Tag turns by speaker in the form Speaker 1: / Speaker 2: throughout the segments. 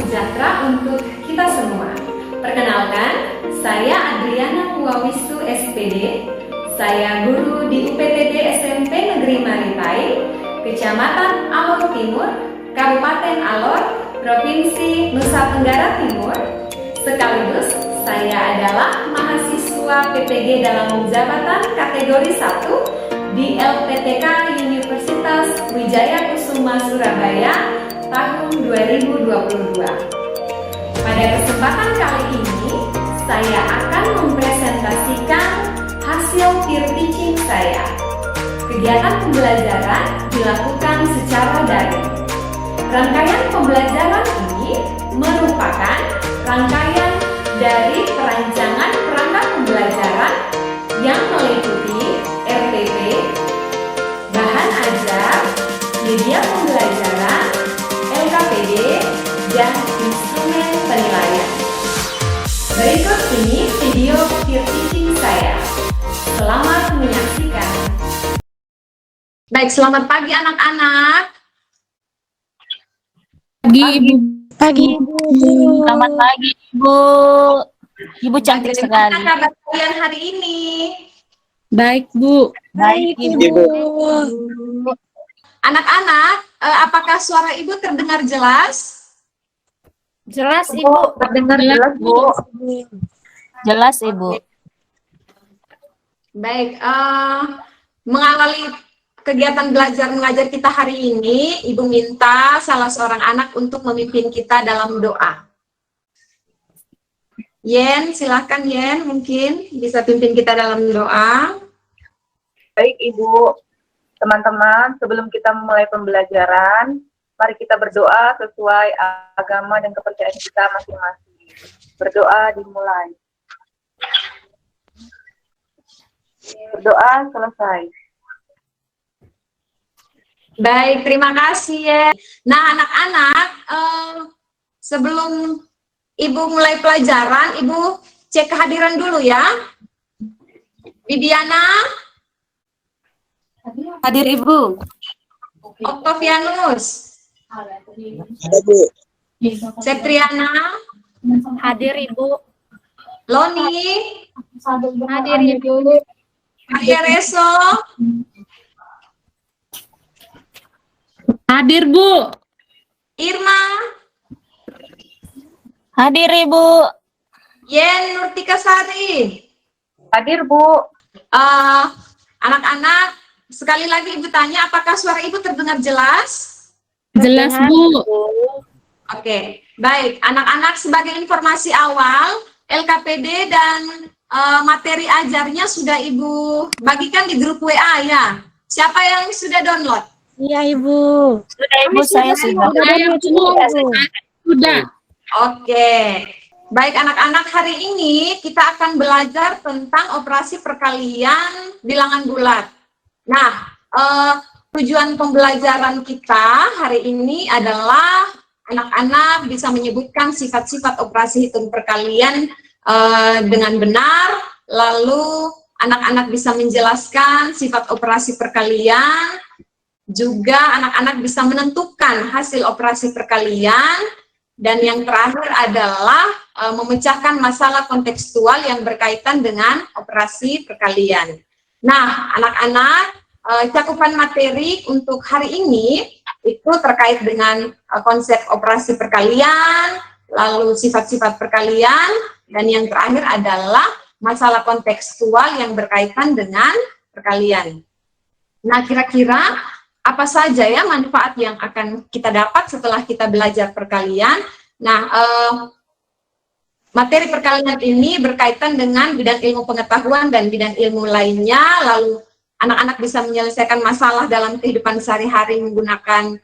Speaker 1: sejahtera untuk kita semua. Perkenalkan, saya Adriana Muawistu SPD. Saya guru di UPTD SMP Negeri Maritain, Kecamatan Alor Timur, Kabupaten Alor, Provinsi Nusa Tenggara Timur. Sekaligus saya adalah mahasiswa PPG dalam jabatan kategori 1 di LPTK Universitas Wijaya Kusuma Surabaya tahun 2022. Pada kesempatan kali ini, saya akan mempresentasikan hasil peer teaching saya. Kegiatan pembelajaran dilakukan secara daring. Rangkaian pembelajaran ini merupakan rangkaian dari perancangan perangkat pembelajaran yang meliputi RTP, bahan ajar, media pembelajaran, LKPD, dan instrumen penilaian. Berikut ini video peer teaching saya. Selamat menyaksikan. Baik, selamat pagi anak-anak.
Speaker 2: Pagi, Ibu.
Speaker 3: Pagi, Ibu.
Speaker 2: Selamat pagi, Ibu. Ibu cantik sekali.
Speaker 1: Bagaimana kabar kalian hari ini?
Speaker 2: Baik, Bu.
Speaker 3: Baik, Ibu.
Speaker 1: Anak-anak, apakah suara Ibu terdengar jelas?
Speaker 2: Jelas, Ibu.
Speaker 3: Terdengar jelas, Bu.
Speaker 2: Jelas, Ibu.
Speaker 1: Baik, mengawali kegiatan belajar mengajar kita hari ini, Ibu minta salah seorang anak untuk memimpin kita dalam doa. Yen, silakan Yen, mungkin bisa pimpin kita dalam doa.
Speaker 3: Baik, Ibu. Teman-teman, sebelum kita mulai pembelajaran, mari kita berdoa sesuai agama dan kepercayaan kita masing-masing. Berdoa dimulai. Berdoa selesai.
Speaker 1: Baik, terima kasih ya. Nah, anak-anak, sebelum Ibu mulai pelajaran, Ibu cek kehadiran dulu ya. Bibiana,
Speaker 2: Hadir, Ibu.
Speaker 1: Octavianus,
Speaker 4: Ada, Bu.
Speaker 1: Septriana,
Speaker 2: Hadir, Ibu.
Speaker 1: Loni,
Speaker 2: Hadir, Ibu.
Speaker 1: Maria Reso,
Speaker 2: Hadir, Bu.
Speaker 1: Irma,
Speaker 2: Hadir, Ibu.
Speaker 1: Yen Nurtika Sari.
Speaker 3: Hadir, Bu.
Speaker 1: Anak-anak, sekali lagi Ibu tanya, apakah suara Ibu terdengar jelas?
Speaker 2: Jelas, Bu.
Speaker 1: Oke, baik. Anak-anak, sebagai informasi awal, LKPD dan materi ajarnya sudah Ibu bagikan di grup WA ya. Siapa yang sudah download?
Speaker 3: Iya, Ibu.
Speaker 2: Sudah, Ibu. Saya sudah. Sudah.
Speaker 1: Oke. Baik anak-anak, hari ini kita akan belajar tentang operasi perkalian bilangan bulat. Nah, tujuan pembelajaran kita hari ini adalah anak-anak bisa menyebutkan sifat-sifat operasi hitung perkalian dengan benar, lalu anak-anak bisa menjelaskan sifat operasi perkalian, juga anak-anak bisa menentukan hasil operasi perkalian, dan yang terakhir adalah memecahkan masalah kontekstual yang berkaitan dengan operasi perkalian. Nah, anak-anak, cakupan materi untuk hari ini itu terkait dengan konsep operasi perkalian, lalu sifat-sifat perkalian, dan yang terakhir adalah masalah kontekstual yang berkaitan dengan perkalian. Nah, kira-kira apa saja ya manfaat yang akan kita dapat setelah kita belajar perkalian? Nah, materi perkalian ini berkaitan dengan bidang ilmu pengetahuan dan bidang ilmu lainnya, lalu anak-anak bisa menyelesaikan masalah dalam kehidupan sehari-hari menggunakan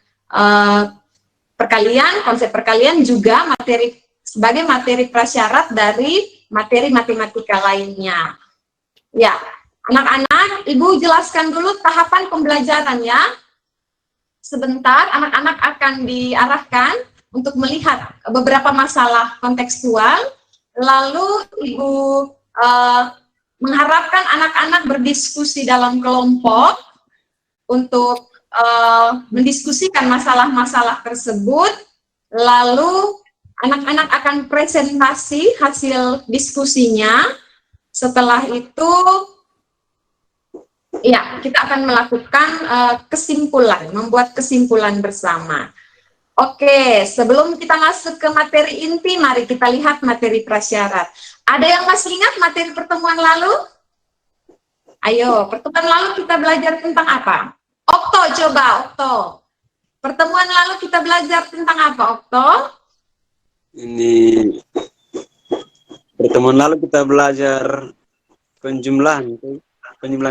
Speaker 1: perkalian, konsep perkalian juga sebagai materi prasyarat dari materi matematika lainnya. Ya, anak-anak, Ibu jelaskan dulu tahapan pembelajarannya. Sebentar, anak-anak akan diarahkan untuk melihat beberapa masalah kontekstual, lalu Ibu mengharapkan anak-anak berdiskusi dalam kelompok untuk mendiskusikan masalah-masalah tersebut, lalu anak-anak akan presentasi hasil diskusinya. Setelah itu, ya, kita akan melakukan kesimpulan, membuat kesimpulan bersama. Oke, sebelum kita masuk ke materi inti, mari kita lihat materi prasyarat. Ada yang masih ingat materi pertemuan lalu? Ayo, pertemuan lalu kita belajar tentang apa? Okto, coba Okto. Pertemuan lalu kita belajar tentang apa, Okto?
Speaker 4: Ini pertemuan lalu kita belajar penjumlahan.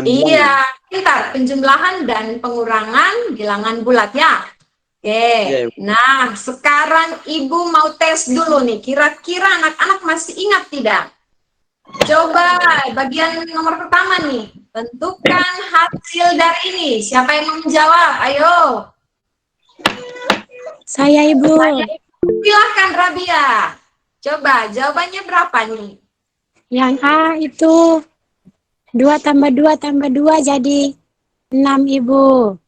Speaker 1: Iya, pintar. Penjumlahan dan pengurangan bilangan bulat ya. Oke, nah sekarang Ibu mau tes dulu nih, kira-kira anak-anak masih ingat tidak? Coba bagian nomor pertama nih, tentukan hasil dari ini. Siapa yang mau menjawab? Ayo.
Speaker 5: Saya, Ibu.
Speaker 1: Silahkan Rabia. Coba jawabannya berapa nih?
Speaker 5: Yang A itu 2 tambah 2 tambah 2 jadi 6, Ibu.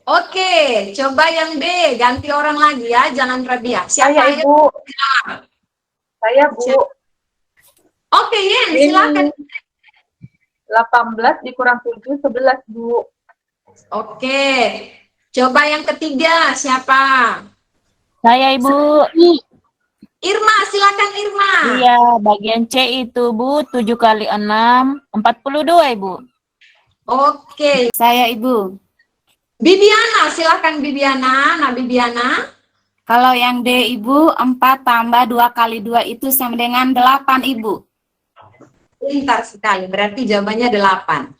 Speaker 1: Oke, coba yang B, ganti orang lagi ya, jangan Rabia. Siapa
Speaker 3: Saya,
Speaker 1: yang
Speaker 3: Ibu. Saya, Bu.
Speaker 1: Oke, Yen, silakan.
Speaker 3: 18 dikurang 7, 11, Bu.
Speaker 1: Oke, coba yang ketiga, siapa?
Speaker 2: Saya, Ibu.
Speaker 1: Irma, silakan Irma.
Speaker 2: Iya, bagian C itu, Bu, 7 kali 6, 42, Ibu.
Speaker 1: Oke,
Speaker 2: Saya, Ibu.
Speaker 1: Bibiana, silakan Bibiana. Nah, Bibiana.
Speaker 6: Kalau yang D, Ibu, 4 tambah 2 kali 2 itu sama dengan 8, Ibu.
Speaker 1: Pintar sekali, berarti jawabannya 8.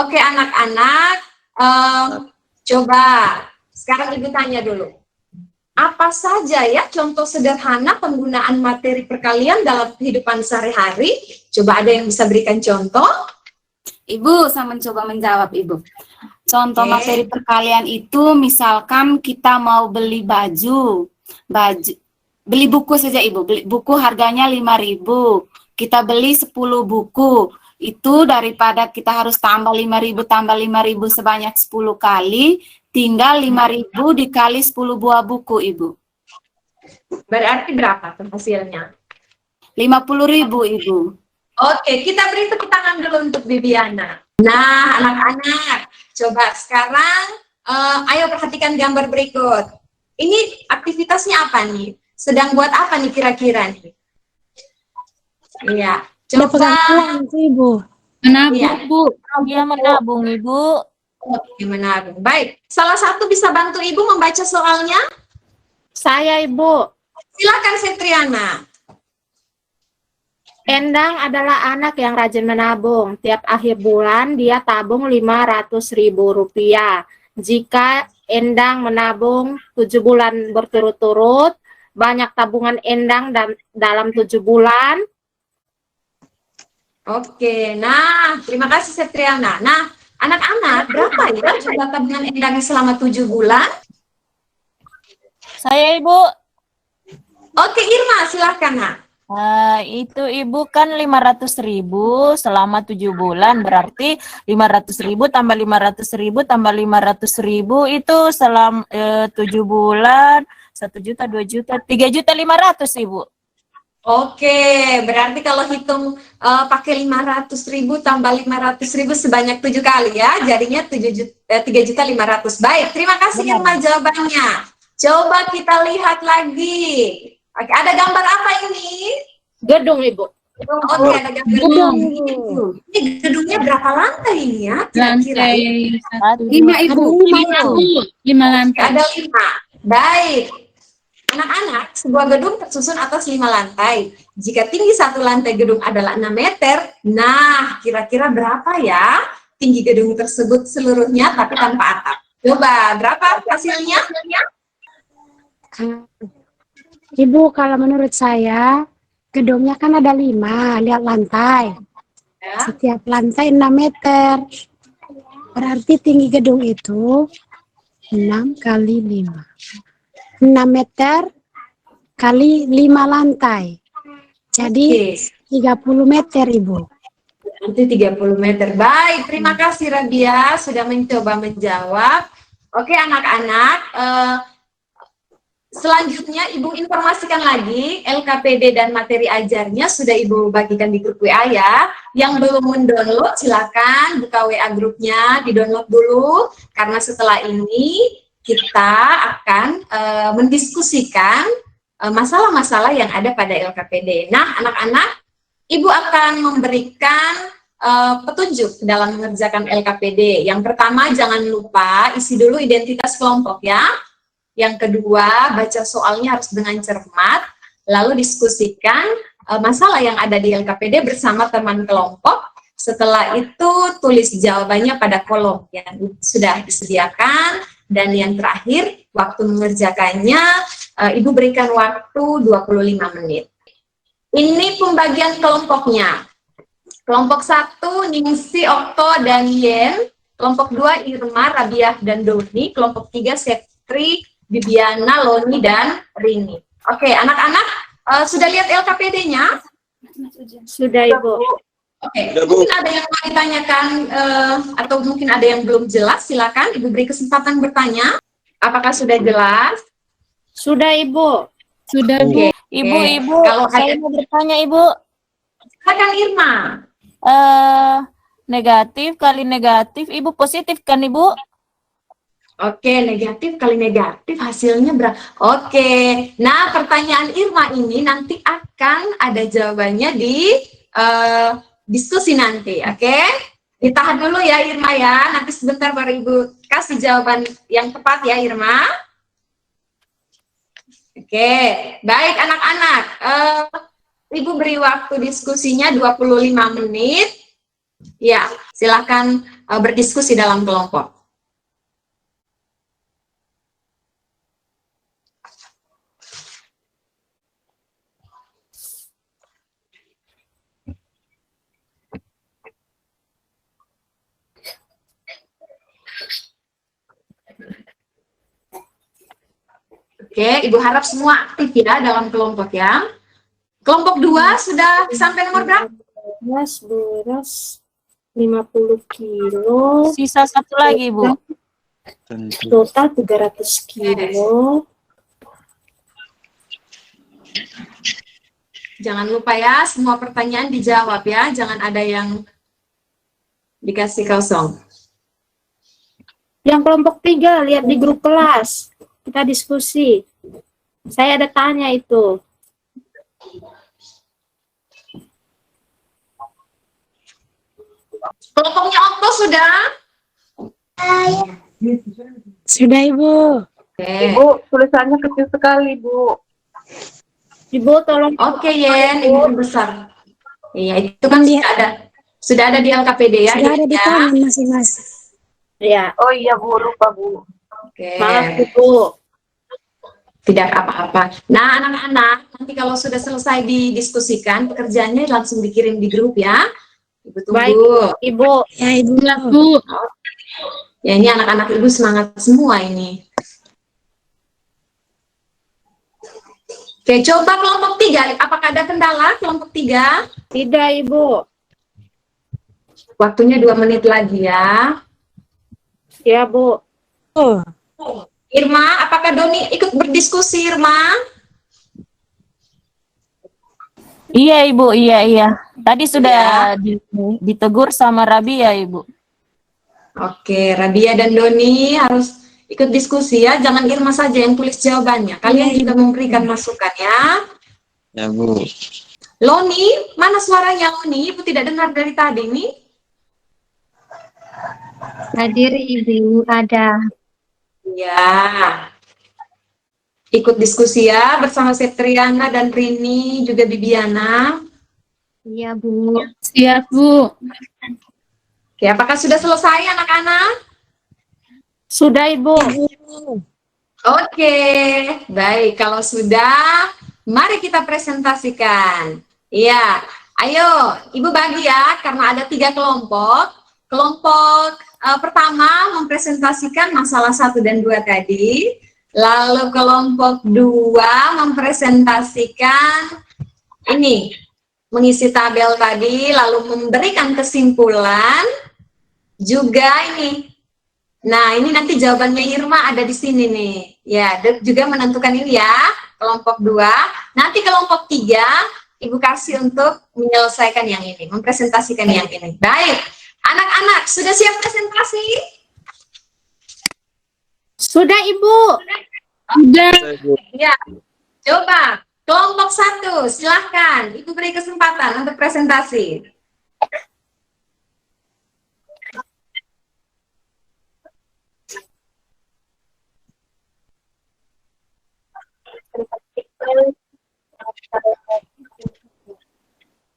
Speaker 1: Oke, anak-anak, coba sekarang Ibu tanya dulu. Apa saja ya contoh sederhana penggunaan materi perkalian dalam kehidupan sehari-hari? Coba ada yang bisa berikan contoh?
Speaker 6: Ibu, saya mencoba menjawab, Ibu. Contoh
Speaker 1: Oke.
Speaker 6: materi perkalian itu, misalkan kita mau beli baju, beli buku saja, Ibu. Beli buku harganya 5.000. Kita beli 10 buku. Itu daripada kita harus tambah 5.000 sebanyak 10 kali, tinggal 5.000 dikali 10 buah buku, Ibu.
Speaker 1: Berarti berapa tuh hasilnya?
Speaker 6: 50.000, Ibu.
Speaker 1: Oke, kita beri tepuk tangan dulu untuk Bibiana. Nah, anak-anak, coba sekarang, ayo perhatikan gambar berikut. Ini aktivitasnya apa nih? Sedang buat apa nih kira-kira nih? Iya,
Speaker 5: Udah
Speaker 1: coba.
Speaker 5: pegang uang sih, Ibu.
Speaker 2: Menabung,
Speaker 1: Iya.
Speaker 2: Bu. Dia menabung, Ibu.
Speaker 1: Oke, menabung. Baik, salah satu bisa bantu Ibu membaca soalnya?
Speaker 7: Saya, Ibu.
Speaker 1: Silakan Setriana.
Speaker 7: Endang adalah anak yang rajin menabung. Tiap akhir bulan dia tabung Rp500.000. Jika Endang menabung 7 bulan berturut-turut, banyak tabungan Endang dalam 7 bulan.
Speaker 1: Oke, nah terima kasih Setriana. Nah, anak-anak berapa ya jumlah tabungan Endang selama 7 bulan?
Speaker 2: Saya, Ibu.
Speaker 1: Oke, Irma, silahkan, Nak.
Speaker 2: Itu Ibu kan 500.000 selama 7 bulan, berarti 500.000 tambah 500.000 tambah 500.000 itu selama 7 bulan, 1 juta, 2 juta, 3.500.000, Ibu.
Speaker 1: Oke, berarti kalau hitung pakai 500.000 tambah 500.000 sebanyak 7 kali ya, jadinya 3.500.000. Baik, terima kasih Irma jawabannya. Coba kita lihat lagi. Oke, ada gambar apa ini?
Speaker 7: Gedung, Ibu.
Speaker 1: Oke, ada gambar gedung. Ini gedungnya berapa lantai ini ya? Kira-kira.
Speaker 2: Satu,
Speaker 6: 5, Ibu.
Speaker 2: 5 lantai.
Speaker 1: Ada 5. Baik. Anak-anak, sebuah gedung tersusun atas 5 lantai. Jika tinggi satu lantai gedung adalah 6 meter, nah kira-kira berapa ya tinggi gedung tersebut seluruhnya tapi tanpa atap? Coba, berapa hasilnya?
Speaker 5: Ibu, kalau menurut saya, gedungnya kan ada 5, lihat lantai.
Speaker 1: Ya.
Speaker 5: Setiap lantai 6 meter. Berarti tinggi gedung itu 6 kali 5. 6 meter kali 5 lantai. Jadi 30 meter, Ibu.
Speaker 1: Nanti 30 meter. Baik, terima kasih Rabia sudah mencoba menjawab. Oke anak-anak, Selanjutnya, Ibu informasikan lagi, LKPD dan materi ajarnya sudah Ibu bagikan di grup WA ya. Yang belum mendownload, silakan buka WA grupnya, di-download dulu. Karena setelah ini, kita akan mendiskusikan masalah-masalah yang ada pada LKPD. Nah, anak-anak, Ibu akan memberikan petunjuk dalam mengerjakan LKPD. Yang pertama, jangan lupa isi dulu identitas kelompok ya. Yang kedua, baca soalnya harus dengan cermat, lalu diskusikan masalah yang ada di LKPD bersama teman kelompok. Setelah itu, tulis jawabannya pada kolom yang sudah disediakan. Dan yang terakhir, waktu mengerjakannya, Ibu berikan waktu 25 menit. Ini pembagian kelompoknya. Kelompok 1, Ningsi, Okto, dan Yen. Kelompok 2, Irma, Rabiah, dan Doni. Kelompok 3, Setri, Bibiana, Loni, dan Rini. Oke, anak-anak sudah lihat LKPD-nya?
Speaker 7: Sudah, Ibu.
Speaker 1: Oke, mungkin ada yang mau ditanyakan atau mungkin ada yang belum jelas, silakan Ibu beri kesempatan bertanya. Apakah sudah jelas?
Speaker 7: Sudah, Ibu.
Speaker 2: Sudah, Bu. Ibu,
Speaker 1: Kalau
Speaker 2: saya mau bertanya, Ibu.
Speaker 1: silakan Irma.
Speaker 2: Negatif kali negatif, Ibu positif kan, Ibu?
Speaker 1: Oke, negatif kali negatif hasilnya berapa? Oke, nah pertanyaan Irma ini nanti akan ada jawabannya di diskusi nanti, oke? Ditahan dulu ya Irma ya, nanti sebentar baru Ibu kasih jawaban yang tepat ya Irma. Oke, baik anak-anak, Ibu beri waktu diskusinya 25 menit. Ya, silakan berdiskusi dalam kelompok. Oke, Ibu harap semua aktif ya dalam kelompok ya. Kelompok 2 sudah sampai nomor berapa?
Speaker 7: Beras 50 kilo,
Speaker 2: Sisa satu lagi, Bu.
Speaker 7: total 300 kilo.
Speaker 1: Jangan lupa ya, semua pertanyaan dijawab ya. Jangan ada yang dikasih kosong.
Speaker 7: Yang kelompok 3, lihat di grup kelas. Kita diskusi. Saya ada tanya itu.
Speaker 1: Kelompoknya Okto sudah?
Speaker 5: Sudah, Ibu.
Speaker 1: Oke.
Speaker 3: Ibu, tulisannya kecil sekali, Bu.
Speaker 7: Ibu tolong.
Speaker 1: Oke, Yen, Ibu besar. Iya, itu kan sudah ada di LKPD ya.
Speaker 5: Sudah ada di
Speaker 1: ya.
Speaker 5: tangan masing-masing.
Speaker 7: Ya,
Speaker 3: Oh iya, Bu, lupa, Bu.
Speaker 1: Oke.
Speaker 7: maaf Ibu.
Speaker 1: Tidak apa-apa. Nah, anak-anak, nanti kalau sudah selesai didiskusikan, pekerjaannya langsung dikirim di grup ya. Ibu tunggu.
Speaker 7: Baik, Ibu.
Speaker 5: Ya, Ibu.
Speaker 1: Ya, ini anak-anak Ibu semangat semua ini. Oke, coba kelompok 3. Apakah ada kendala kelompok 3?
Speaker 7: Tidak, Ibu.
Speaker 1: Waktunya 2 menit lagi ya.
Speaker 7: Ya, Bu.
Speaker 5: Oh,
Speaker 1: Irma, apakah Doni ikut berdiskusi, Irma?
Speaker 2: Iya, Ibu, iya. Tadi sudah ditegur sama Rabi ya, Ibu.
Speaker 1: Oke, Rabia dan Doni harus ikut diskusi ya. Jangan Irma saja yang tulis jawabannya. Kalian juga memberikan masukan ya.
Speaker 4: Ya, Bu.
Speaker 1: Loni, mana suaranya Loni? Ibu tidak dengar dari tadi nih.
Speaker 8: Hadir Ibu, ada.
Speaker 1: Ya. Ikut diskusi ya bersama Septriana dan Rini, juga Bibiana.
Speaker 8: Iya, Bu.
Speaker 2: Siap, Bu.
Speaker 1: Oke, apakah sudah selesai anak-anak?
Speaker 7: Sudah, Ibu.
Speaker 1: Oke, baik. Kalau sudah, mari kita presentasikan. Iya, ayo Ibu bagi ya, karena ada 3 kelompok. Kelompok pertama mempresentasikan masalah 1 dan 2 tadi. Lalu kelompok 2 mempresentasikan ini, mengisi tabel tadi, lalu memberikan kesimpulan. Juga ini, Nah, ini nanti jawabannya Irma ada di sini nih. Ya, juga menentukan ini ya, kelompok 2. Nanti kelompok 3, Ibu kasih untuk menyelesaikan yang ini, mempresentasikan yang ini. Baik, anak-anak, sudah siap presentasi?
Speaker 7: Sudah, Ibu.
Speaker 1: Ya, coba. Kelompok 1, silahkan. Ibu beri kesempatan untuk presentasi.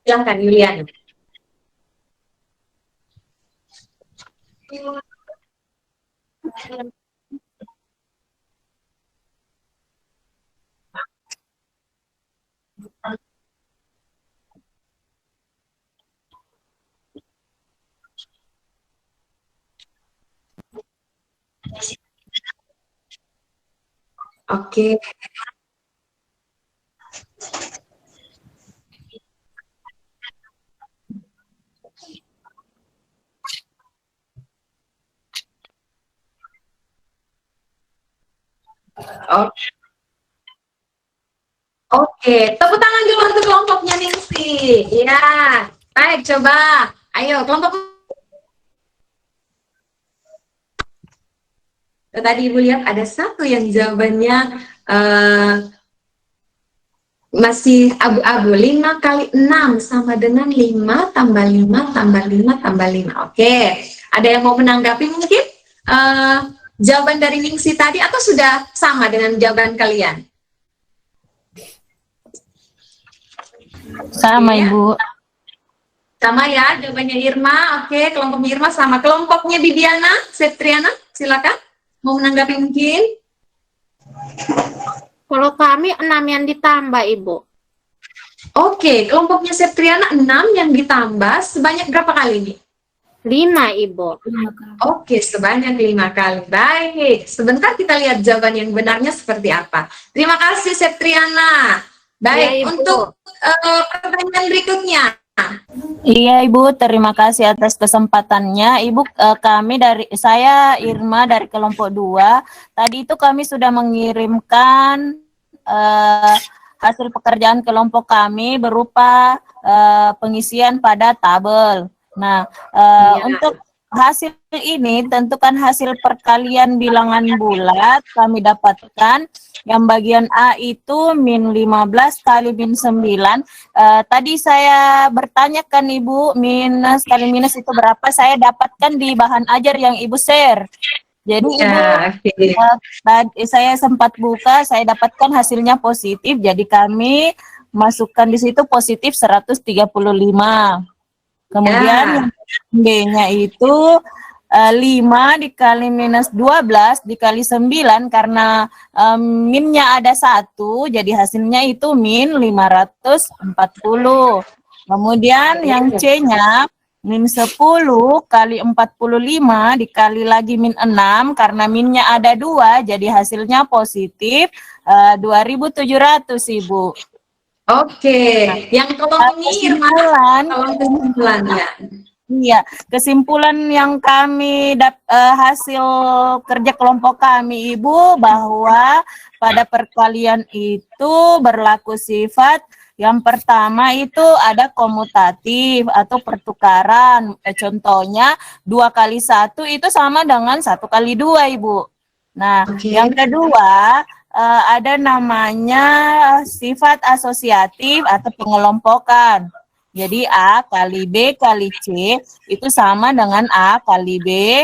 Speaker 1: Silahkan, Yulian. Oke. Oke, tepuk tangan dulu untuk kelompoknya Ningsi. Ya, baik, coba. Ayo, kelompok. Tadi Ibu lihat ada satu yang jawabannya masih abu-abu. 5 kali 6 sama dengan 5 tambah 5 tambah 5 tambah 5. Oke, ada yang mau menanggapi mungkin jawaban dari Ningsi tadi atau sudah sama dengan jawaban kalian?
Speaker 2: Sama, Ibu.
Speaker 1: Sama ya, jawabannya Irma. Oke, kelompoknya Irma sama. Kelompoknya Bibiana, Septriana, silakan. Mau menanggapi mungkin?
Speaker 7: Kalau kami 6 yang ditambah, Ibu.
Speaker 1: Oke, kelompoknya Septriana 6 yang ditambah sebanyak berapa kali nih?
Speaker 7: 5, Ibu.
Speaker 1: Oke, sebanyak 5 kali. Baik, sebentar kita lihat jawaban yang benarnya seperti apa. Terima kasih Septriana. Baik,
Speaker 7: Ya, Ibu.
Speaker 1: untuk pertanyaan berikutnya.
Speaker 2: Iya, Ibu, terima kasih atas kesempatannya. Ibu, saya Irma dari kelompok 2. Tadi itu kami sudah mengirimkan hasil pekerjaan kelompok kami berupa pengisian pada tabel. Nah, untuk hasil ini tentukan hasil perkalian bilangan bulat kami dapatkan. Yang bagian A itu min 15 kali min 9. Tadi saya bertanyakan Ibu, minus kali minus itu berapa, saya dapatkan di bahan ajar yang Ibu share. Jadi Ibu, saya sempat buka, saya dapatkan hasilnya positif, jadi kami masukkan di situ positif 135. Kemudian yang B-nya itu 5 dikali minus 12 dikali 9 karena minnya ada 1, jadi hasilnya itu min 540. Kemudian yang C-nya min 10 kali 45 dikali lagi min 6 karena minnya ada 2, jadi hasilnya positif 2.700, Ibu.
Speaker 1: Oke, yang tolong ini Irma, tolong kesimpulan ya.
Speaker 2: Iya, kesimpulan yang kami hasil kerja kelompok kami, Ibu, bahwa pada perkalian itu berlaku sifat yang pertama itu ada komutatif atau pertukaran. Contohnya 2 kali 1 itu sama dengan 1 kali 2, Ibu. Nah, yang kedua ada namanya sifat asosiatif atau pengelompokan. Jadi A kali B kali C itu sama dengan A kali B,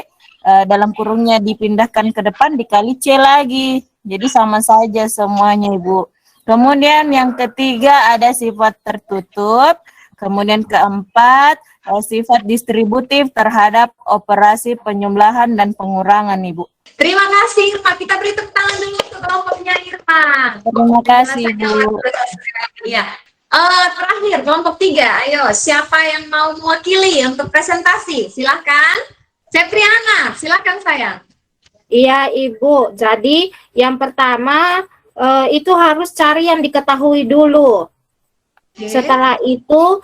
Speaker 2: dalam kurungnya dipindahkan ke depan dikali C lagi. Jadi sama saja semuanya, Ibu. Kemudian yang ketiga ada sifat tertutup. Kemudian keempat, sifat distributif terhadap operasi penjumlahan dan pengurangan, Ibu.
Speaker 1: Terima kasih Irma, kita beri tepuk tangan dulu untuk kelompoknya Irma.
Speaker 2: Terima kasih, Ibu.
Speaker 1: Iya. Terakhir, kelompok 3, ayo siapa yang mau mewakili untuk presentasi? Silahkan. Septriana, silahkan sayang.
Speaker 7: Iya, Ibu. Jadi yang pertama itu harus cari yang diketahui dulu. Setelah itu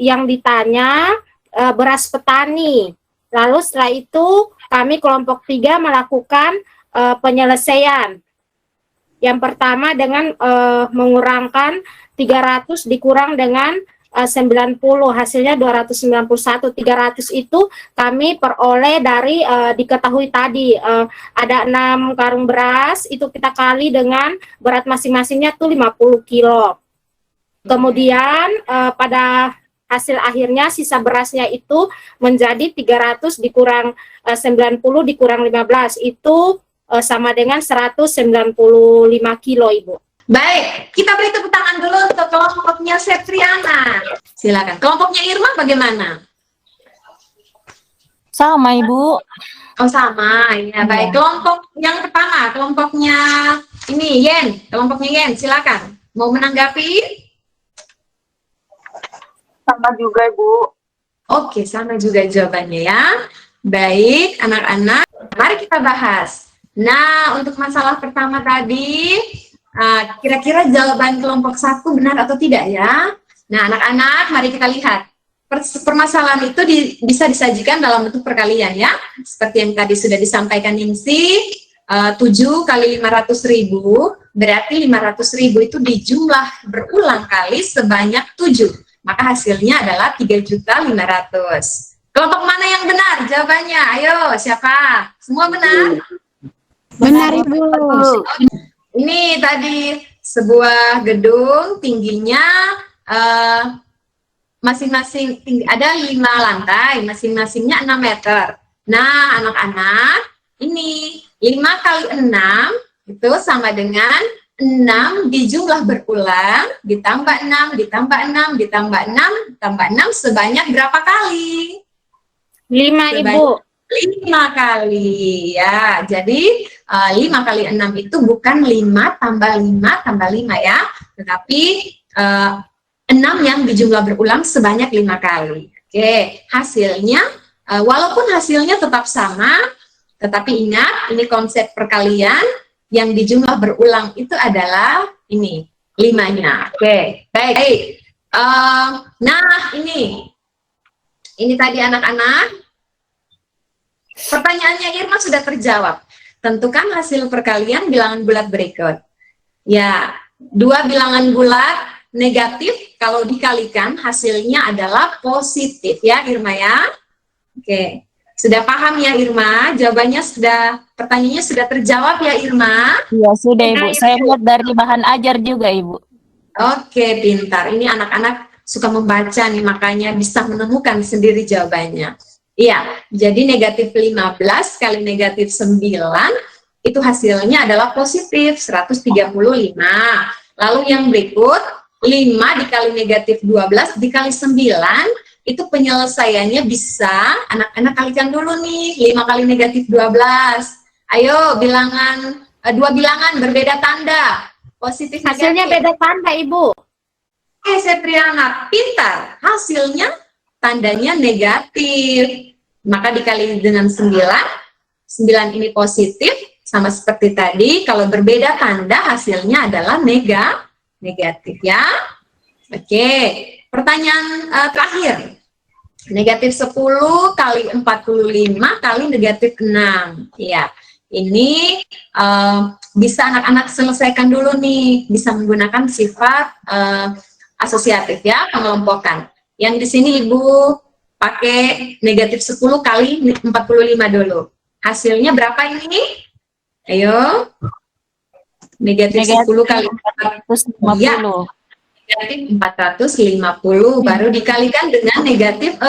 Speaker 7: yang ditanya beras petani. Lalu setelah itu kami kelompok 3 melakukan penyelesaian. Yang pertama dengan mengurangkan 300 dikurang dengan 90, hasilnya 291. 300 itu kami peroleh dari diketahui tadi ada 6 karung beras, itu kita kali dengan berat masing-masingnya tuh 50 kilo. Kemudian pada hasil akhirnya sisa berasnya itu menjadi 300 dikurang 90 dikurang 15, itu sama dengan 195 kilo, Ibu.
Speaker 1: Baik, kita beri tepuk tangan dulu untuk kelompoknya Septriana. Silakan. Kelompoknya Irma bagaimana?
Speaker 2: Sama, Ibu.
Speaker 1: Oh sama, ya baik. Kelompok yang pertama, kelompoknya ini Yen, kelompoknya Yen, silakan. Mau menanggapi?
Speaker 3: Sama juga, Ibu.
Speaker 1: Oke, sama juga jawabannya ya. Baik, anak-anak, mari kita bahas. Nah, untuk masalah pertama tadi, kira-kira jawaban kelompok 1 benar atau tidak ya? Nah, anak-anak, mari kita lihat. Permasalahan itu bisa disajikan dalam bentuk perkalian ya. Seperti yang tadi sudah disampaikan Ningsi, 7 kali 500.000, berarti 500.000 itu dijumlah berulang kali sebanyak 7. Maka hasilnya adalah 3.500.000. Kelompok mana yang benar jawabannya? Ayo, siapa? Semua benar?
Speaker 5: Benar, Ibu.
Speaker 1: Ini tadi sebuah gedung tingginya masing-masing ada 5 lantai, masing-masingnya 6 meter. Nah, anak-anak, ini 5 kali 6 itu sama dengan 6 dijumlah berulang, ditambah 6, ditambah 6, ditambah 6, ditambah 6 sebanyak berapa kali?
Speaker 7: 5, Ibu.
Speaker 1: 5 kali ya. Jadi 5 kali 6 itu bukan 5 tambah 5 tambah 5 ya, tetapi 6 yang dijumlah berulang sebanyak 5 kali. Oke, hasilnya walaupun hasilnya tetap sama, tetapi ingat ini konsep perkalian, yang dijumlah berulang itu adalah ini 5-nya. Oke, baik. Nah, ini tadi anak-anak. Pertanyaannya Irma sudah terjawab. Tentukan hasil perkalian bilangan bulat berikut. Ya, 2 bilangan bulat negatif kalau dikalikan hasilnya adalah positif ya Irma ya. Oke, sudah paham ya Irma? Jawabannya pertanyaannya sudah terjawab ya Irma?
Speaker 2: Iya, sudah, Ibu. Saya lihat dari bahan ajar juga, Ibu.
Speaker 1: Oke, pintar. Ini anak-anak suka membaca nih, makanya bisa menemukan sendiri jawabannya. Iya, jadi negatif 15 kali negatif 9, itu hasilnya adalah positif, 135. Lalu yang berikut, 5 dikali negatif 12 dikali 9, itu penyelesaiannya bisa, anak-anak kalikan dulu nih, 5 kali negatif 12. Ayo, bilangan, 2 bilangan berbeda tanda, positif negatif.
Speaker 7: Hasilnya beda tanda, Ibu.
Speaker 1: Oke, Septriana, pintar. Hasilnya tandanya negatif. Maka dikali dengan 9, 9 ini positif, sama seperti tadi, kalau berbeda tanda hasilnya adalah negatif ya. Oke, pertanyaan terakhir. Negatif 10 kali 45 kali negatif 6. Ya, ini bisa anak-anak selesaikan dulu nih, bisa menggunakan sifat asosiatif ya, pengelompokan. Yang di sini Ibu pakai negatif 10 kali 45 dulu. Hasilnya berapa ini? Ayo. Negatif 10 kali 450. Ya, negatif 450. Baru dikalikan dengan negatif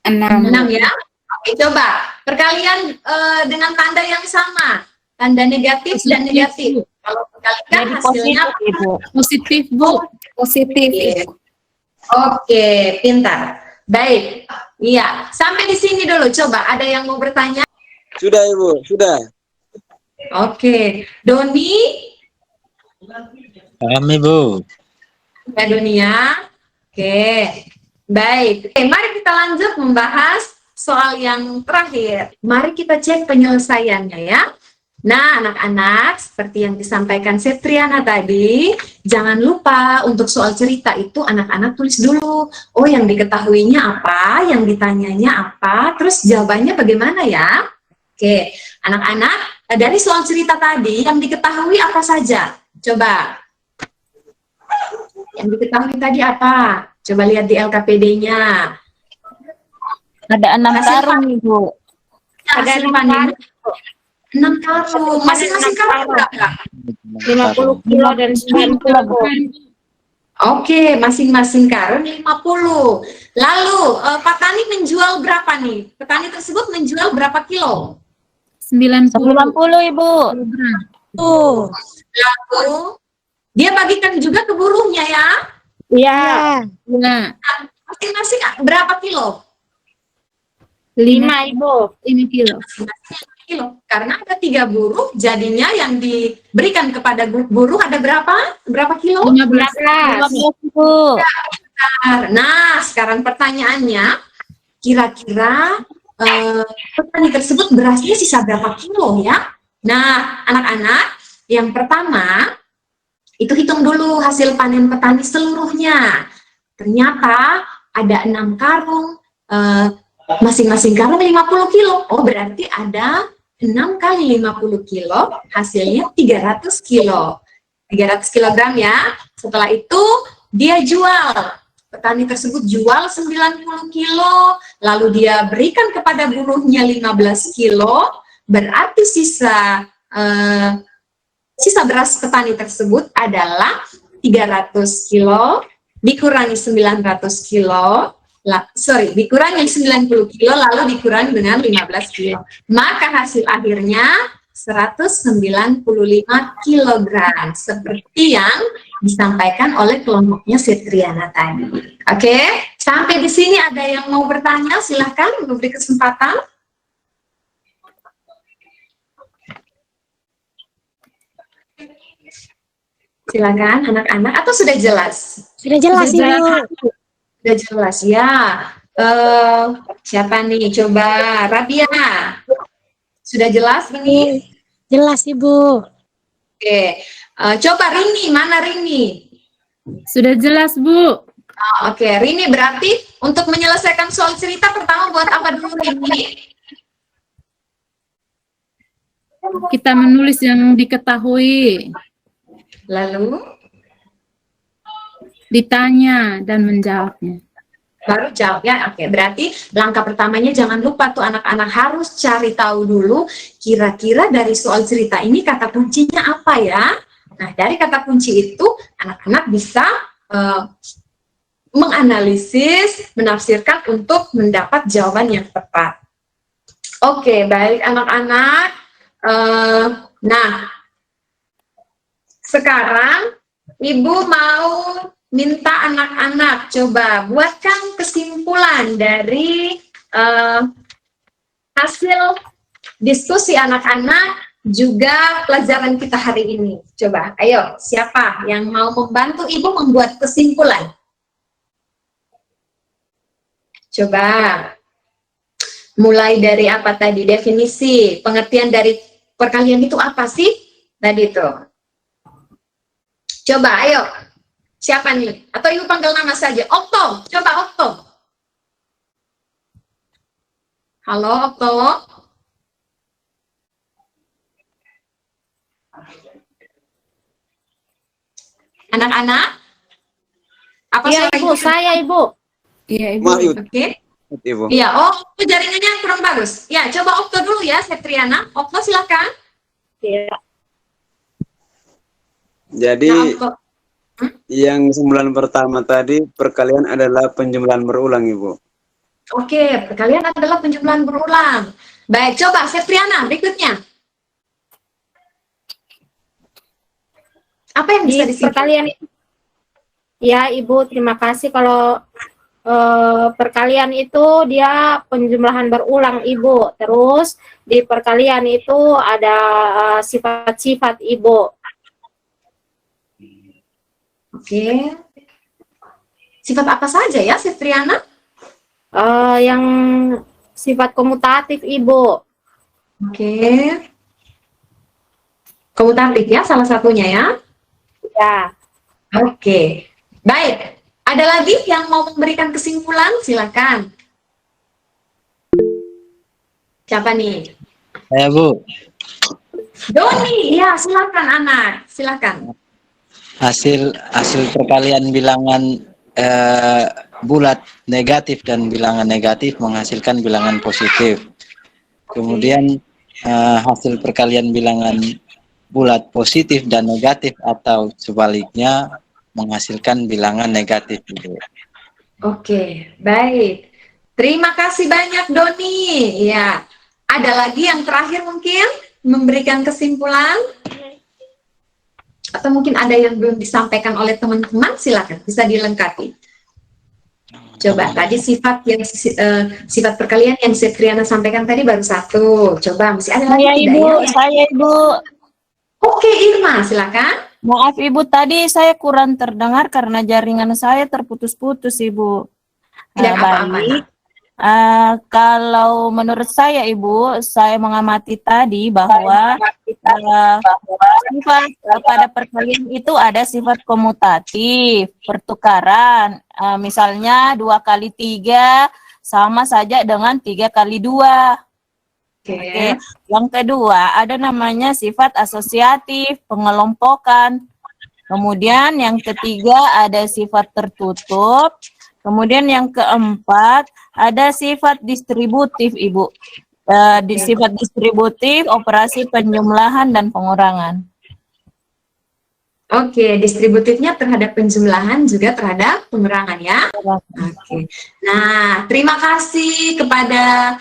Speaker 1: 6 ya. Oke, coba. Perkalian dengan tanda yang sama. Tanda negatif dan negatif. Kalau perkalikan hasilnya
Speaker 6: Positif, Bu. Positif.
Speaker 1: Oke, pintar. Baik, iya. Sampai di sini dulu. Coba, ada yang mau bertanya?
Speaker 4: Sudah, Ibu, sudah.
Speaker 1: Oke, Doni.
Speaker 9: Paham, Ibu.
Speaker 1: Ya, Doni ya. Oke, baik. Oke, mari kita lanjut membahas soal yang terakhir. Mari kita cek penyelesaiannya ya. Nah, anak-anak, seperti yang disampaikan Septriana tadi, jangan lupa untuk soal cerita itu anak-anak tulis dulu. Oh, yang diketahuinya apa, yang ditanyanya apa, terus jawabannya bagaimana ya? Oke, anak-anak, dari soal cerita tadi, yang diketahui apa saja? Coba. Yang diketahui tadi apa? Coba lihat di LKPD-nya.
Speaker 2: Ada 6
Speaker 1: Hasil
Speaker 2: karung, Ibu.
Speaker 1: Ada 6 karung. Masing-masing karung berapa?
Speaker 7: 50 kilo dan 90.
Speaker 1: Oke, masing-masing karung 50. Lalu, petani menjual berapa nih? Petani tersebut menjual berapa kilo?
Speaker 2: 90, Ibu.
Speaker 5: Tuh.
Speaker 1: Lalu, dia bagikan juga ke buruhnya ya?
Speaker 7: Iya,
Speaker 5: Ya.
Speaker 1: Masing-masing berapa kilo?
Speaker 7: 5 Ibu.
Speaker 2: 5 kilo.
Speaker 1: Kilo. Karena ada 3 buruh, jadinya yang diberikan kepada buruh ada berapa? Berapa kilo?
Speaker 7: 15.
Speaker 2: 15, Ibu.
Speaker 1: Nah, sekarang pertanyaannya, kira-kira petani tersebut berasnya sisa berapa kilo ya? Nah, anak-anak, yang pertama, itu hitung dulu hasil panen petani seluruhnya. Ternyata ada 6 karung, masing-masing karung 50 kilo. Oh, berarti ada 6 kali 50 kilo, hasilnya 300 kilo. 300 kilogram ya. Setelah itu, dia jual. Petani tersebut jual 90 kilo, lalu dia berikan kepada buruhnya 15 kilo, berarti sisa beras petani tersebut adalah 300 kilo, dikurangi 900 kilo, dikurangi 90 kilo, lalu dikurangi dengan 15 kilo. Maka hasil akhirnya 195 kilogram, seperti yang disampaikan oleh kelompoknya Septriana tadi. Oke, sampai di sini ada yang mau bertanya? Silahkan, memberi kesempatan. Silakan anak-anak, atau sudah jelas?
Speaker 5: Sudah jelas, Ibu.
Speaker 1: Sudah jelas ya. Siapa nih? Coba Rabia. Sudah jelas ini?
Speaker 5: Jelas, Ibu.
Speaker 1: Oke. Coba Rini, mana Rini?
Speaker 2: Sudah jelas, Bu.
Speaker 1: Oke, Rini, berarti untuk menyelesaikan soal cerita pertama buat apa dulu Rini?
Speaker 2: Kita menulis yang diketahui,
Speaker 1: Lalu
Speaker 2: ditanya dan menjawabnya.
Speaker 1: baru jawab ya. Oke, berarti langkah pertamanya jangan lupa tuh anak-anak harus cari tahu dulu kira-kira dari soal cerita ini kata kuncinya apa ya. Nah, dari kata kunci itu anak-anak bisa menganalisis, menafsirkan untuk mendapat jawaban yang tepat. Oke, baik anak-anak. Nah, sekarang Ibu mau minta anak-anak coba buatkan kesimpulan dari hasil diskusi anak-anak juga pelajaran kita hari ini. Coba, ayo, siapa yang mau membantu Ibu membuat kesimpulan? Coba, mulai dari apa tadi? Definisi, pengertian dari perkalian itu apa sih? Tadi itu. Coba, ayo. Siapa nih? Atau Ibu panggil nama saja. Okto, coba Okto. Halo, Okto. Anak-anak? Apa
Speaker 7: Iya
Speaker 1: suara
Speaker 7: Ibu, saya Ibu.
Speaker 2: Iya, Ibu.
Speaker 4: Maaf, Ibu.
Speaker 1: Oke.
Speaker 4: Ibu.
Speaker 1: Iya, oh, jaringannya kurang bagus. Ya, coba Okto dulu ya, Septriana. Okto silakan.
Speaker 7: Iya.
Speaker 4: Jadi
Speaker 1: Nah, Okto.
Speaker 4: yang sembulan pertama tadi perkalian adalah penjumlahan berulang, Ibu.
Speaker 1: Oke, perkalian adalah penjumlahan berulang. Baik, coba Septriana berikutnya. Apa yang bisa
Speaker 7: Di
Speaker 1: disimpulkan?
Speaker 7: perkalian itu. Ya Ibu, terima kasih. Kalau perkalian itu dia penjumlahan berulang Ibu. Terus di perkalian itu ada sifat-sifat Ibu.
Speaker 1: Oke. Sifat apa saja ya, Septriana?
Speaker 7: Yang sifat komutatif Ibu.
Speaker 1: Oke. Komutatif ya, salah satunya ya.
Speaker 7: Ya.
Speaker 1: Oke, baik. Ada lagi yang mau memberikan kesimpulan? Silakan. Siapa nih?
Speaker 9: Saya Bu,
Speaker 1: Doni, ya silakan anak, silakan.
Speaker 9: hasil perkalian bilangan bulat negatif dan bilangan negatif menghasilkan bilangan positif. Kemudian hasil perkalian bilangan bulat positif dan negatif atau sebaliknya menghasilkan bilangan negatif.
Speaker 1: Oke, baik. Terima kasih banyak Doni. Ya, ada lagi yang terakhir mungkin memberikan kesimpulan? Atau mungkin ada yang belum disampaikan oleh teman-teman? Silakan, bisa dilengkapi. Coba tadi sifat sifat perkalian yang Septriana sampaikan tadi baru satu. Coba masih ada lagi
Speaker 2: Saya
Speaker 1: tidak
Speaker 2: Ibu,
Speaker 1: ya?
Speaker 2: saya Ibu.
Speaker 1: Oke Irma, silakan.
Speaker 2: Maaf Ibu, tadi saya kurang terdengar karena jaringan saya terputus-putus Ibu.
Speaker 1: Tidak apa-apa.
Speaker 2: Baik. Kalau menurut saya Ibu, saya mengamati tadi bahwa sifat pada perkalian itu ada sifat komutatif, pertukaran. Misalnya 2 kali 3 sama saja dengan 3 kali 2. Oke. Yang kedua, ada namanya sifat asosiatif, pengelompokan. Kemudian yang ketiga ada sifat tertutup. Kemudian yang keempat ada sifat distributif, Ibu. Sifat distributif, operasi penjumlahan dan pengurangan.
Speaker 1: Oke, distributifnya terhadap penjumlahan juga terhadap pengurangan ya. Oke. Nah, terima kasih kepada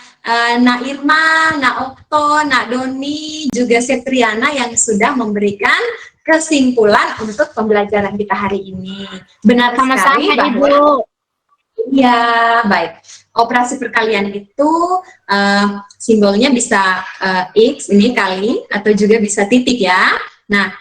Speaker 1: Nak Irma, Nak Okto, Nak Doni, juga Septriana yang sudah memberikan kesimpulan untuk pembelajaran kita hari ini. Benar sekali bahwa ya, baik. Operasi perkalian itu simbolnya bisa X ini kali atau juga bisa titik ya. Nah,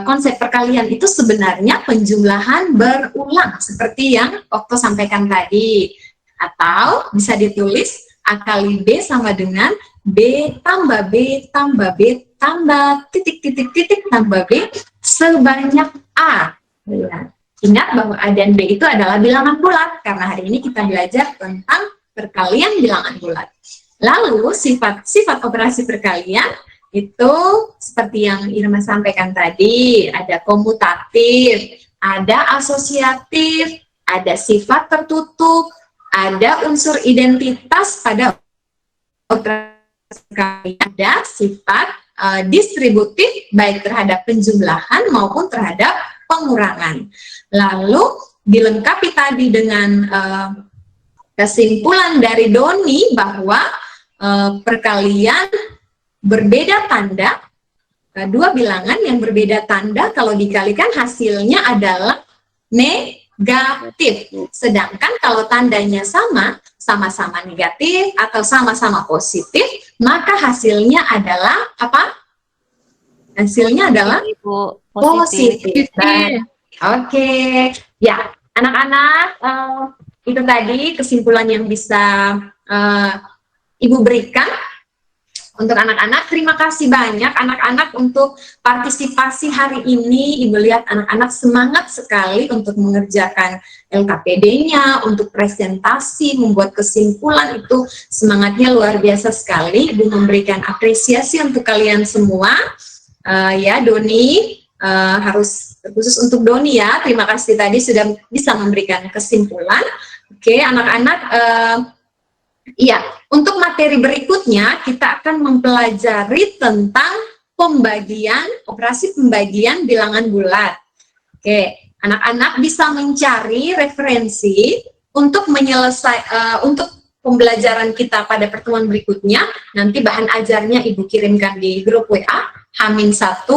Speaker 1: konsep perkalian itu sebenarnya penjumlahan berulang seperti yang Okto sampaikan tadi. Atau bisa ditulis A kali B sama dengan B tambah B tambah B tambah titik-titik-titik tambah B sebanyak A. Ya. Ingat bahwa A dan B itu adalah bilangan bulat, karena hari ini kita belajar tentang perkalian bilangan bulat. Lalu sifat operasi perkalian itu seperti yang Irma sampaikan tadi, ada komutatif, ada asosiatif, ada sifat tertutup, ada unsur identitas pada operasi perkalian, ada sifat distributif baik terhadap penjumlahan maupun terhadap pengurangan. Lalu dilengkapi tadi dengan kesimpulan dari Doni bahwa perkalian berbeda tanda, dua bilangan yang berbeda tanda kalau dikalikan hasilnya adalah negatif. Sedangkan kalau tandanya sama-sama negatif atau sama-sama positif, maka hasilnya adalah apa? Hasilnya adalah positif. Oke, ya anak-anak, itu tadi kesimpulan yang bisa Ibu berikan untuk anak-anak. Terima kasih banyak anak-anak untuk partisipasi hari ini. Ibu lihat anak-anak semangat sekali untuk mengerjakan LKPD-nya, untuk presentasi, membuat kesimpulan, itu semangatnya luar biasa sekali. Ibu memberikan apresiasi untuk kalian semua. Ya, Doni, harus khusus untuk Doni ya. Terima kasih tadi sudah bisa memberikan kesimpulan. Oke, anak-anak, iya, untuk materi berikutnya kita akan mempelajari tentang operasi pembagian bilangan bulat. Oke, anak-anak bisa mencari referensi untuk untuk pembelajaran kita pada pertemuan berikutnya. Nanti bahan ajarnya Ibu kirimkan di grup WA H-1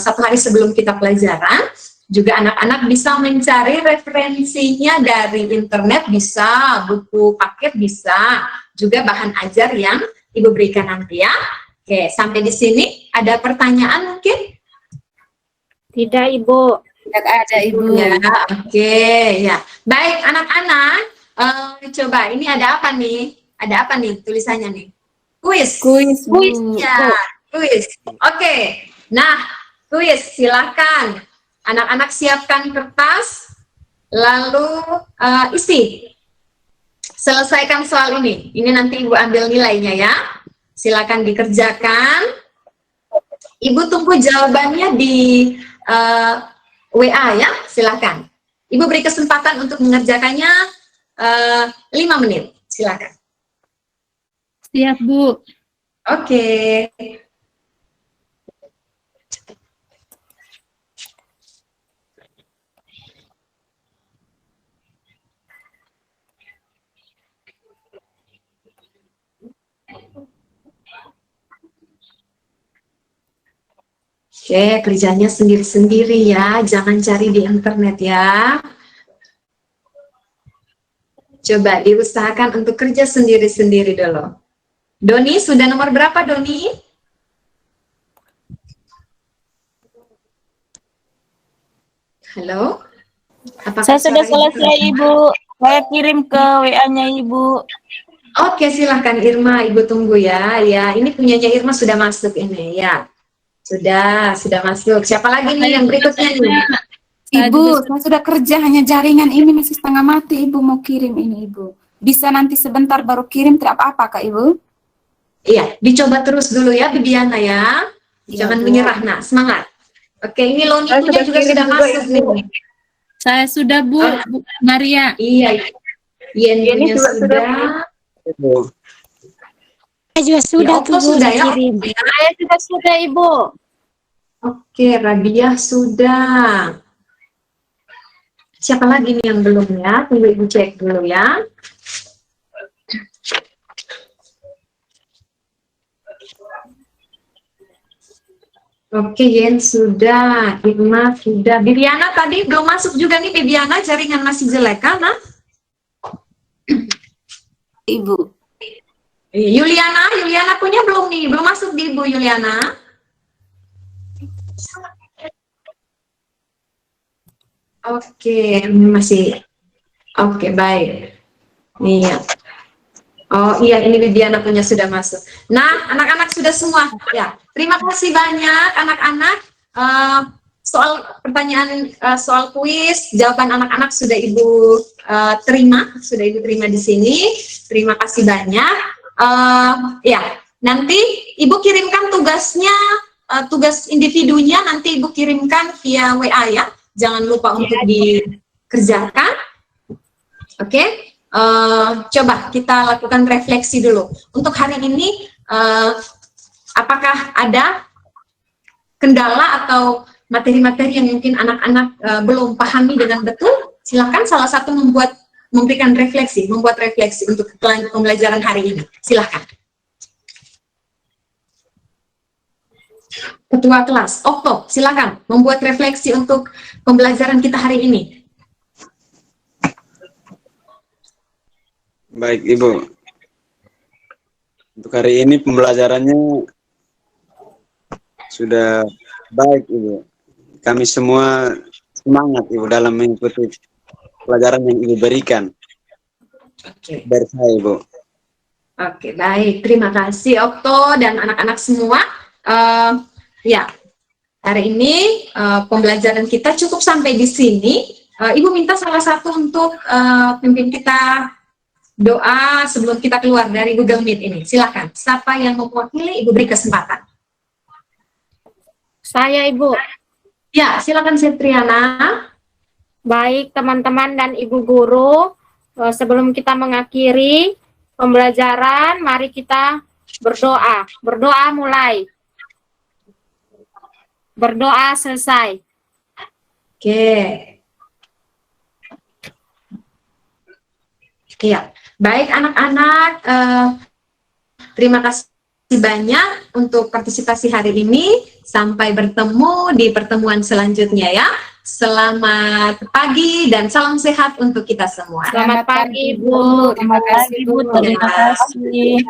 Speaker 1: satu hari sebelum kita pelajaran. Juga anak-anak bisa mencari referensinya dari internet, bisa, buku paket bisa, juga bahan ajar yang Ibu berikan nanti ya. Oke, sampai di sini ada pertanyaan mungkin?
Speaker 7: Tidak, Ibu.
Speaker 6: Tidak ada, Ibu.
Speaker 1: Ya, oke, ya. Baik, anak-anak, coba ini ada apa nih? Ada apa nih tulisannya nih? Kuis.
Speaker 6: Kuis, Bu.
Speaker 1: Ya, kuis. Oke. Nah, kuis. Silakan. Anak-anak siapkan kertas, lalu isi. Selesaikan soal ini. Ini nanti Ibu ambil nilainya ya. Silakan dikerjakan. Ibu tunggu jawabannya di WA ya. Silakan. Ibu beri kesempatan untuk mengerjakannya 5 menit. Silakan.
Speaker 8: Siap, Bu.
Speaker 1: Oke. Oke, kerjanya sendiri-sendiri ya, jangan cari di internet ya. Coba diusahakan untuk kerja sendiri-sendiri dulu. Doni, sudah nomor berapa Doni? Halo? Apakah
Speaker 2: Saya sudah
Speaker 1: suara Ibu
Speaker 2: selesai, Ibu. Saya kirim ke WA-nya Ibu.
Speaker 1: Oke, silahkan Irma, Ibu tunggu ya. Ya, ini punyanya Irma sudah masuk ini ya. Sudah masuk. Siapa lagi nih yang berikutnya nih?
Speaker 6: Ibu, saya sudah kerja, hanya jaringan ini masih setengah mati. Ibu mau kirim ini, Ibu. Bisa nanti sebentar baru kirim, tidak apa-apa, Kak Ibu?
Speaker 1: Iya, dicoba terus dulu ya, Bibiana ya. Jangan
Speaker 6: Bu.
Speaker 1: menyerah, nak. Semangat. Oke, ini Loni
Speaker 3: Saya
Speaker 1: punya
Speaker 3: sudah
Speaker 1: juga
Speaker 3: kirim
Speaker 1: sudah
Speaker 3: juga,
Speaker 1: masuk
Speaker 3: Ibu.
Speaker 1: nih.
Speaker 8: Saya sudah, Bu. Bu Maria.
Speaker 1: Iya, Yen
Speaker 3: Ini
Speaker 1: punya
Speaker 3: juga
Speaker 1: sudah.
Speaker 4: Ibu.
Speaker 5: Saya juga sudah
Speaker 1: Okto
Speaker 5: tuh, Bu,
Speaker 1: sudah ya.
Speaker 5: dikirim.
Speaker 7: Saya juga sudah, Ibu.
Speaker 1: Oke, Rabiah sudah. Siapa lagi nih yang belum ya? Tunggu Ibu cek dulu ya. Oke, Yen sudah, Irma sudah. Bibiana tadi belum masuk juga nih, Bibiana, jaringan masih jelek kan? Nah?
Speaker 6: Ibu.
Speaker 1: Yuliana punya belum nih? Belum masuk di Ibu Yuliana. Oke, masih. Oke, baik. Iya. Oh iya, ini Bibiana punya sudah masuk. Nah, anak-anak sudah semua. Ya, terima kasih banyak anak-anak. Soal pertanyaan, soal kuis, jawaban anak-anak sudah Ibu terima di sini. Terima kasih banyak. Ya, nanti Ibu kirimkan tugasnya, tugas individunya nanti Ibu kirimkan via WA ya. Jangan lupa untuk dikerjakan. Oke. Coba kita lakukan refleksi dulu. Untuk hari ini, apakah ada kendala atau materi-materi yang mungkin anak-anak belum pahami dengan betul? Silakan salah satu memberikan refleksi, membuat refleksi untuk pembelajaran hari ini. Silakan. Ketua kelas, Okto, silakan membuat refleksi untuk pembelajaran kita hari ini.
Speaker 4: Baik, Ibu. Untuk hari ini pembelajarannya sudah baik, Ibu. Kami semua semangat, Ibu, dalam mengikuti pelajaran yang Ibu berikan.
Speaker 1: Oke.
Speaker 4: Dari saya, Ibu.
Speaker 1: Oke, baik. Terima kasih, Okto dan anak-anak semua. Ya, hari ini pembelajaran kita cukup sampai di sini. Ibu minta salah satu untuk pimpin kita doa sebelum kita keluar dari Google Meet ini. Silakan. Siapa yang mewakili, Ibu beri kesempatan.
Speaker 7: Saya, Ibu.
Speaker 1: Ya, silakan Septriana.
Speaker 7: Baik, teman-teman dan Ibu Guru, sebelum kita mengakhiri pembelajaran, mari kita berdoa. Berdoa mulai. Berdoa selesai.
Speaker 1: Oke. Iya. Baik anak-anak, terima kasih banyak untuk partisipasi hari ini. Sampai bertemu di pertemuan selanjutnya ya. Selamat pagi dan salam sehat untuk kita semua.
Speaker 7: Selamat pagi, Ibu.
Speaker 2: Terima kasih, Bu. Terima kasih.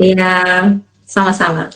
Speaker 1: Iya, sama-sama.